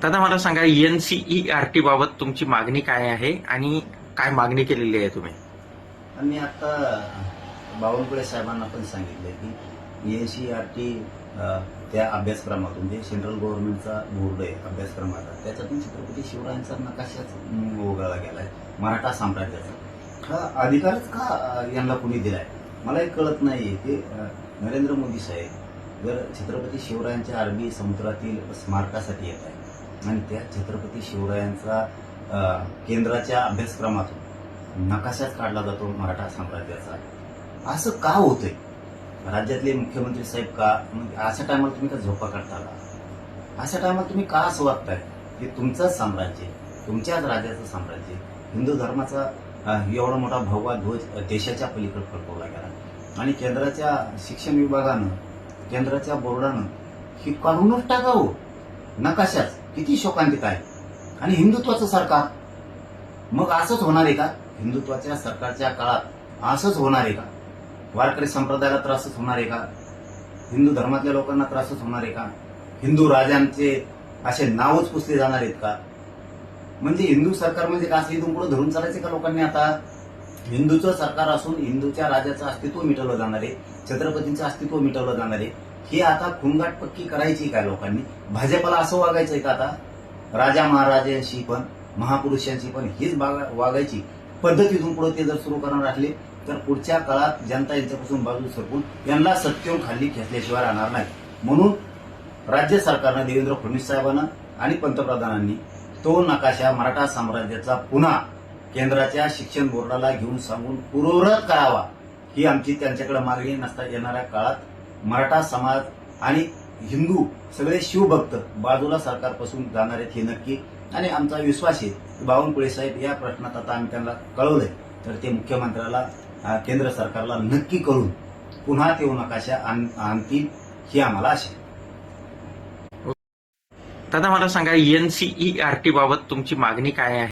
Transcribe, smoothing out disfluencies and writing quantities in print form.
दादा मला सांगा NCERT बाबत तुमची मागणी काय आहे आणि काय मागणी केलेली आहे तुम्ही? आणि आता बावनकुळे साहेबांना पण सांगितलंय की NCERT त्या अभ्यासक्रमातून जे सेंट्रल गव्हर्नमेंटचा बोर्ड आहे अभ्यासक्रमाचा त्याच्यातून छत्रपती शिवरायांचा नकाशाच वगळला गेलाय मराठा साम्राज्याचा. हा अधिकारच का यांना कुणी दिलाय मला एक कळत नाहीये की नरेंद्र मोदी साहेब जर छत्रपती शिवरायांच्या अरबी समुद्रातील स्मारकासाठी येत आहे आणि त्या छत्रपती शिवरायांचा केंद्राच्या अभ्यासक्रमातून नकाशाच काढला जातो मराठा साम्राज्याचा, असं का होतंय? राज्यातले मुख्यमंत्री साहेब का अशा टायमाला तुम्ही का झोपा काढता का? अशा टायमाला तुम्ही का असं वागताय की तुमचंच साम्राज्य, तुमच्याच राज्याचं साम्राज्य, हिंदू धर्माचा एवढा मोठा भगवा ध्वज देशाच्या पलीकडे फडकवला गेला आणि केंद्राच्या शिक्षण विभागानं केंद्राच्या बोर्डानं ही काढूनच टाकावं नकाशाच. किती शोकांतिक आहे. आणि हिंदुत्वाचं सरकार मग असंच होणार आहे का? हिंदुत्वाच्या सरकारच्या काळात असंच होणार आहे का? वारकरी संप्रदायाला त्रासच होणार आहे का? हिंदू धर्मातल्या लोकांना त्रासच होणार आहे का? हिंदू राजांचे असे नावच पुसले जाणार आहेत का? म्हणजे हिंदू सरकार म्हणजे का असं इथून पुढे धरून चालायचे का लोकांनी? आता हिंदूचं सरकार असून हिंदूच्या राजाचं अस्तित्व मिटवलं जाणार आहे, छत्रपतींचं अस्तित्व मिटवलं जाणार आहे. ही आता खुणगाट पक्की करायची काय लोकांनी? भाजपला असं वागायचंय का आता? राजा महाराजांशी पण महापुरुषांची पण हीच वागायची पद्धत इथून पुढे ते जर सुरू करणार असले तर पुढच्या काळात जनता यांच्यापासून बाजू सरकून यांना सत्तेवर खाली खेचल्याशिवाय राहणार नाही. म्हणून राज्य सरकारनं देवेंद्र फडणवीस साहेबांना आणि पंतप्रधानांनी तो नकाशा मराठा साम्राज्याचा पुन्हा केंद्राच्या शिक्षण बोर्डाला घेऊन सांगून पूर्ववत करावा ही आमची त्यांच्याकडे मागणी. नसता येणाऱ्या काळात मराठा समाज आणि हिंदू सगळे शिवभक्त बाजूला सरकारपासून जाणार आहेत हे नक्की. आणि आमचा विश्वास आहे की बावनकुळे साहेब या प्रश्नात आता आम्ही त्यांना कळवलंय तर ते मुख्यमंत्र्याला केंद्र सरकारला नक्की करून पुन्हा ते नकाशा आणतील ही आम्हाला आशा आहे. दादा मला सांगा NCERT बाबत तुमची मागणी काय आहे